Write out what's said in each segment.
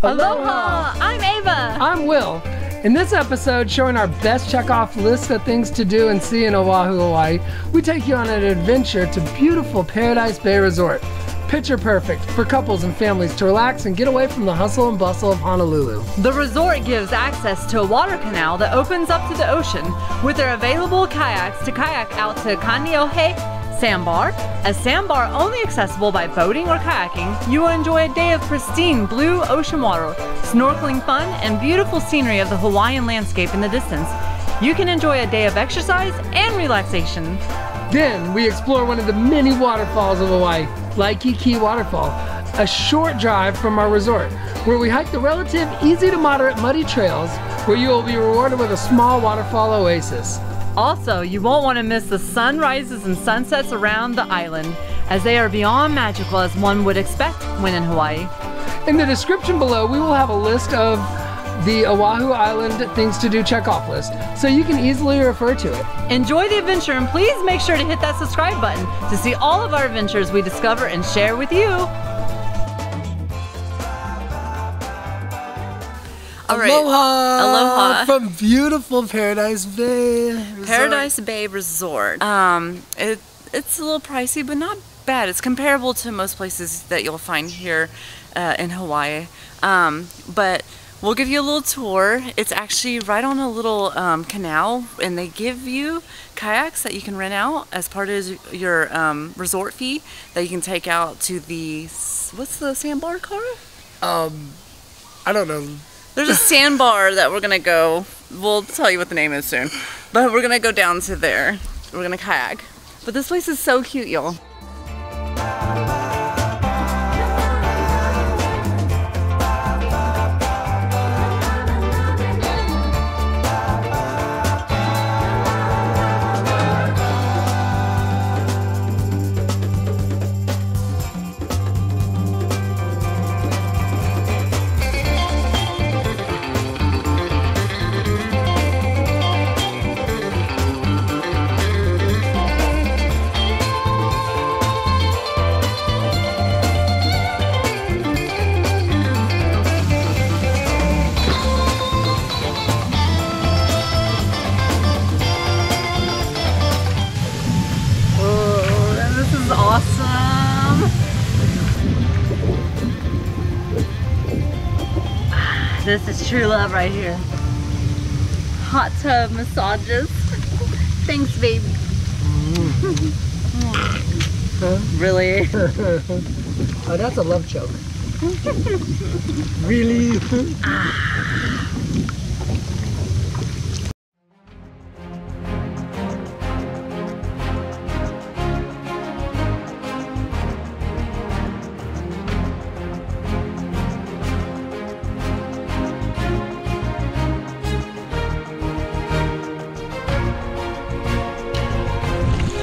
Aloha! I'm Ava. I'm Will. In this episode, showing our best check-off list of things to do and see in Oahu, Hawaii, we take you on an adventure to beautiful Paradise Bay Resort. Picture perfect for couples and families to relax and get away from the hustle and bustle of Honolulu. The resort gives access to a water canal that opens up to the ocean with their available kayaks to kayak out to KANEOHE Sandbar. A sandbar only accessible by boating or kayaking, you will enjoy a day of pristine blue ocean water, snorkeling fun, and beautiful scenery of the Hawaiian landscape in the distance. You can enjoy a day of exercise and relaxation. Then we explore one of the many waterfalls of Hawaii, Likeke Waterfall, a short drive from our resort, where we hike the relative easy to moderate muddy trails, where you will be rewarded with a small waterfall oasis. Also, you won't want to miss the sunrises and sunsets around the island, as they are beyond magical as one would expect when in Hawaii. In the description below, we will have a list of the Oahu Island things to do checkoff list, so you can easily refer to it. Enjoy the adventure, and please make sure to hit that subscribe button to see all of our adventures we discover and share with you. All right. Aloha! Aloha! From beautiful Paradise Bay Resort. Paradise Bay Resort. It's a little pricey, but not bad. It's comparable to most places that you'll find here in Hawaii. But we'll give you a little tour. It's actually right on a little canal, and they give you kayaks that you can rent out as part of your resort fee that you can take out to the, what's the sandbar car? I don't know. There's a sandbar that we're gonna go, we'll tell you what the name is soon, but we're gonna go down to there. We're gonna kayak. But this place is so cute, y'all. This is true love right here. Hot tub massages. Thanks, baby. Really? Oh, that's a love choke. Really?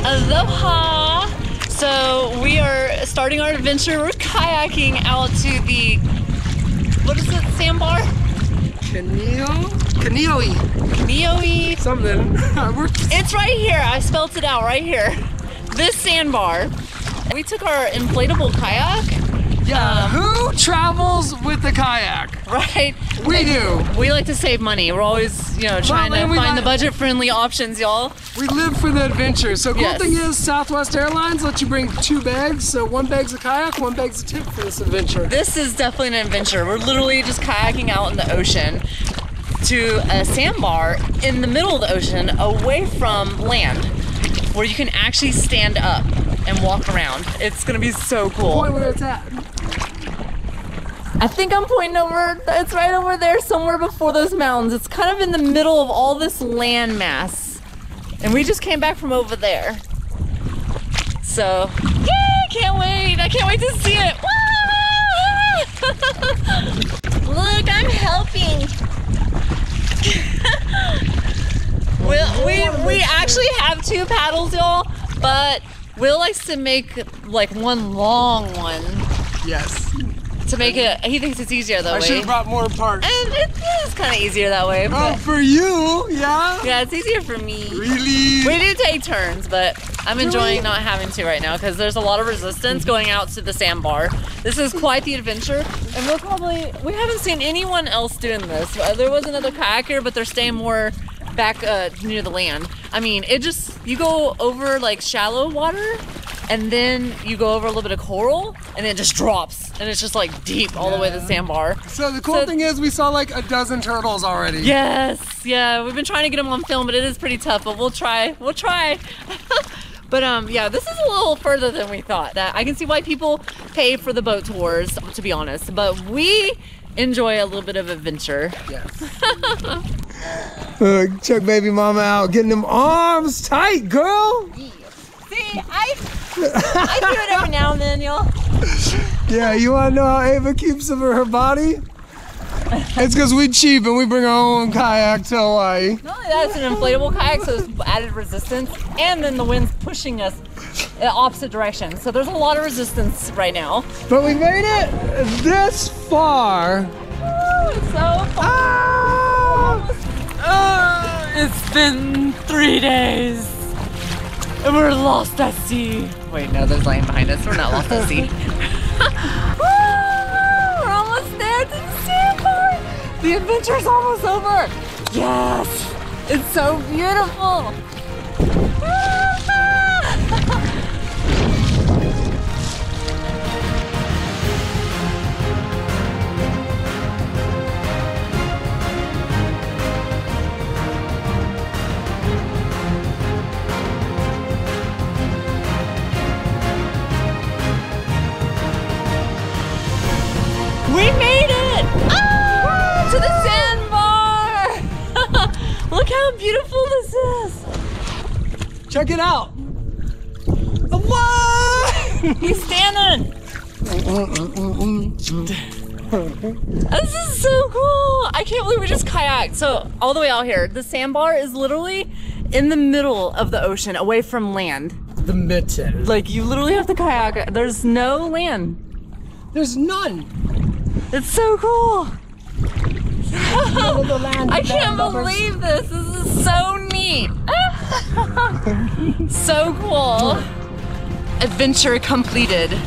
Aloha! So we are starting our adventure. We're kayaking out to the, what is it, sandbar? KANEOHE. KANEOHE. Something. It's right here. I spelled it out right here. This sandbar. We took our inflatable kayak. Yeah, who travels with the kayak? Right? We do. We like to save money. We're always, you know, trying to find the budget-friendly options, y'all. We live for the adventure. So cool Yes. thing is, Southwest Airlines lets you bring 2 bags. So 1 bag's a kayak, 1 bag's a tip for this adventure. This is definitely an adventure. We're literally just kayaking out in the ocean to a sandbar in the middle of the ocean, away from land, where you can actually stand up and walk around. It's gonna be so cool. Point where it's at. I think I'm pointing over, it's right over there somewhere before those mountains. It's kind of in the middle of all this land mass. And we just came back from over there. So, yay, can't wait. I can't wait to see it. Look, I'm helping. we actually have 2 paddles, y'all, but Will likes to make like one long one. Yes. To make it, he thinks it's easier that way. I should have brought more parts. And it is kind of easier that way. Oh, for you, yeah? Yeah, it's easier for me. Really? We do take turns, but I'm enjoying not having to right now because there's a lot of resistance going out to the sandbar. This is quite the adventure, and we haven't seen anyone else doing this. There was another kayaker, but they're staying more back near the land. I mean, you go over like shallow water, and then you go over a little bit of coral, and it just drops, and it's just like deep all the way to the sandbar. So the cool thing is we saw like a dozen turtles already. Yes, yeah, we've been trying to get them on film, but it is pretty tough, but we'll try. But yeah, this is a little further than we thought. That I can see why people pay for the boat tours, to be honest, but we enjoy a little bit of adventure. Yes. Check baby mama out, getting them arms tight, girl. See, I do it every now and then, y'all. Yeah, you wanna know how Ava keeps her body? It's because we cheap and we bring our own kayak to Hawaii. Not only that, it's an inflatable kayak, so it's added resistance, and then the wind's pushing us in the opposite direction. So there's a lot of resistance right now. But we made it this far. Oh, it's so far. It's been 3 days. And we're lost at sea. Wait, no, there's land behind us. We're not lost at sea. We're almost there to the sandbar. The adventure's almost over. Yes, it's so beautiful. We made it! Ah, to the sandbar! Look how beautiful this is! Check it out! What? He's standing! This is so cool! I can't believe we just kayaked. So, all the way out here, the sandbar is literally in the middle of the ocean, away from land. The mitten. Like, you literally have to kayak. There's no land. There's none. It's so cool. I can't believe this. This is so neat. So cool. Adventure completed. Look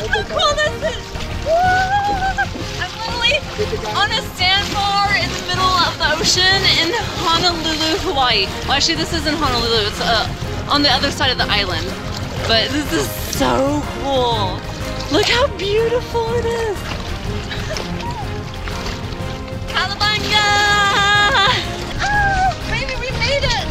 how cool this is. I'm literally on a sandbar in the middle of the ocean in Honolulu, Hawaii. Well, actually, this isn't Honolulu. It's on the other side of the island. But this is so cool. Look how beautiful it is. Calabanga! Oh, baby, we made it.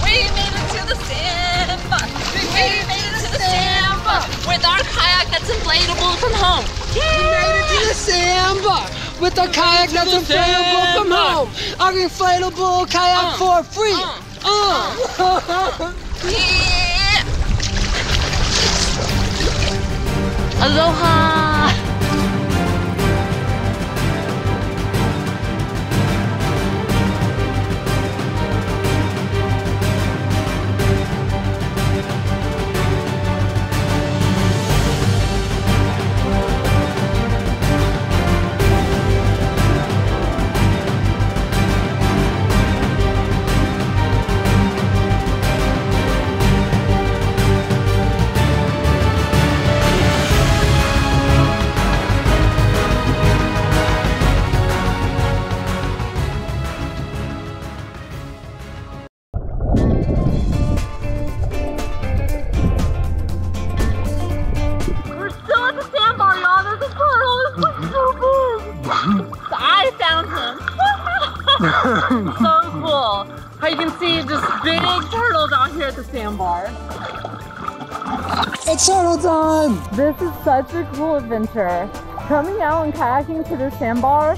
We made it to the sandbar. We made it to the sandbar with our kayak that's inflatable from home. We made it to the sandbar with our kayak that's inflatable from home. Our inflatable kayak for free. Yeah. Aloha. So cool. How you can see just big turtles out here at the sandbar. It's turtle time! This is such a cool adventure. Coming out and kayaking to the sandbar,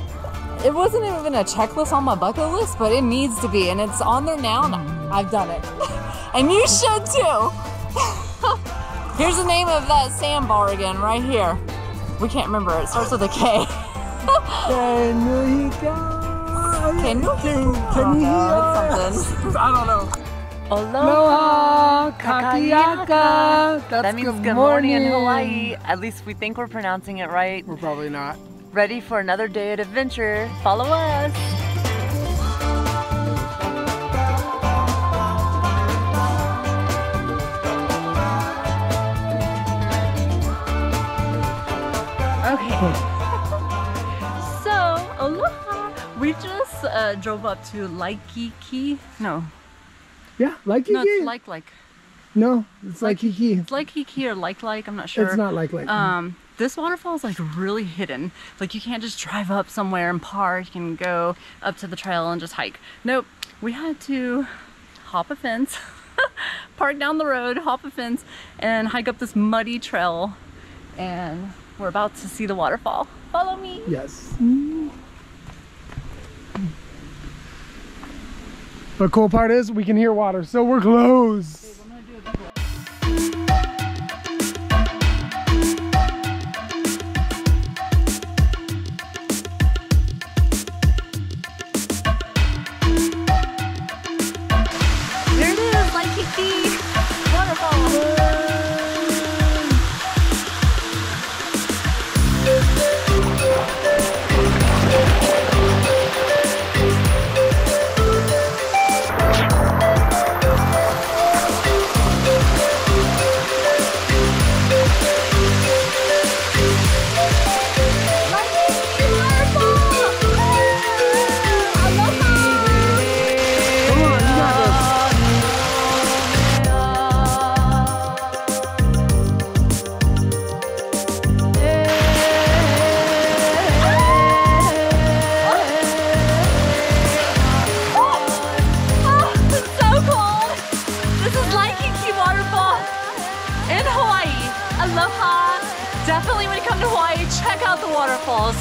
it wasn't even a checklist on my bucket list, but it needs to be, and it's on there now, and I've done it. And you should too. Here's the name of that sandbar again, right here. We can't remember, it starts with a K. KANEOHE. Can you? I don't know. Aloha, kakiaka. That means good morning in Hawaii. At least we think we're pronouncing it right. We're probably not. Ready for another day at adventure? Follow us. Okay. So, aloha. We just drove up to Likeke. No. Yeah, Likeke. No, it's like. No, it's Likeke. It's Likeke or like. I'm not sure. It's not like. This waterfall is like really hidden. Like you can't just drive up somewhere and park and go up to the trail and just hike. Nope. We had to hop a fence, park down the road, hop a fence, and hike up this muddy trail. And we're about to see the waterfall. Follow me. Yes. The cool part is we can hear water, so we're close. There it is, Likeke Waterfall. Aloha! Definitely when you come to Hawaii, check out the waterfalls.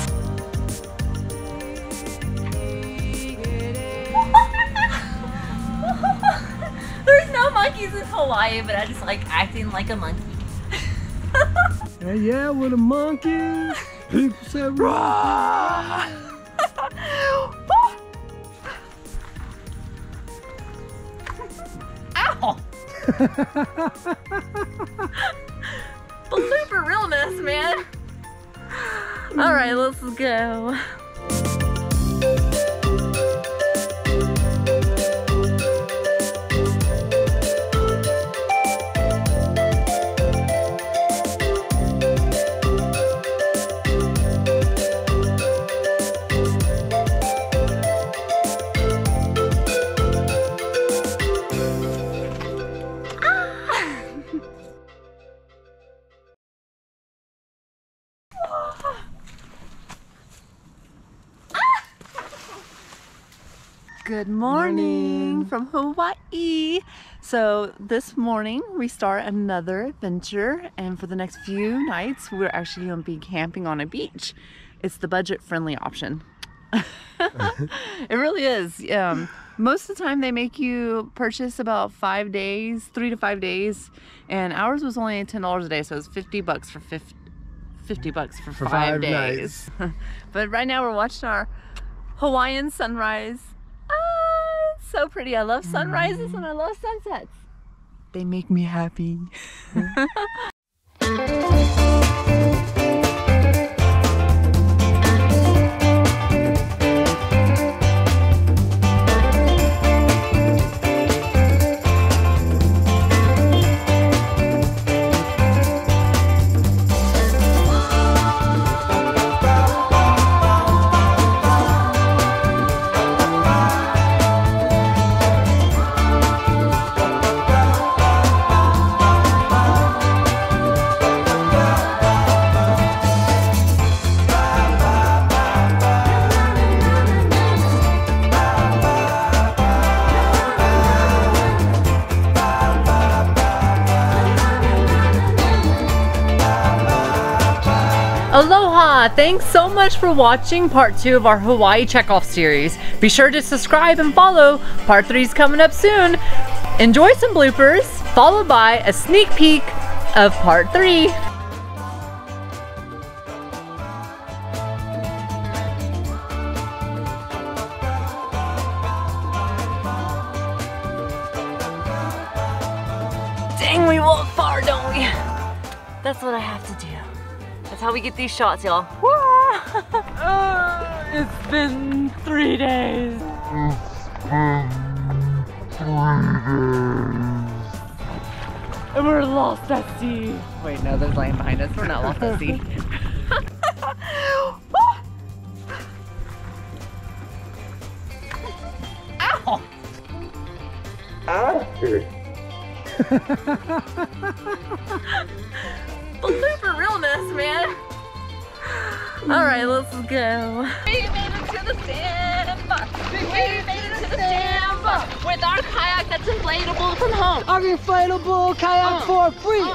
There's no monkeys in Hawaii, but I just like acting like a monkey. Hey, yeah, with a monkey. People say rah. Ow! Blooper realness, man. All right, let's go. Good morning from Hawaii. So this morning we start another adventure, and for the next few nights we're actually going to be camping on a beach. It's the budget-friendly option. It really is. Most of the time they make you purchase about 5 days, 3 to 5 days, and ours was only $10 a day, so it was $50 for 50 bucks for 5 days. But right now we're watching our Hawaiian sunrise. It's so pretty. I love sunrises and I love sunsets. They make me happy. Aloha! Thanks so much for watching part 2 of our Hawaii checkoff series. Be sure to subscribe and follow. Part 3 is coming up soon. Enjoy some bloopers, followed by a sneak peek of part 3. And we walk far, don't we? That's what I have to do. That's how we get these shots, y'all. It's been 3 days. And we're lost at sea. Wait, no, there's land behind us. We're not lost at sea. Ow! Blooper realness, man. All right, let's go. We made it to the sandbar. We made it to the sandbar with our kayak that's inflatable from home. Our inflatable kayak for free.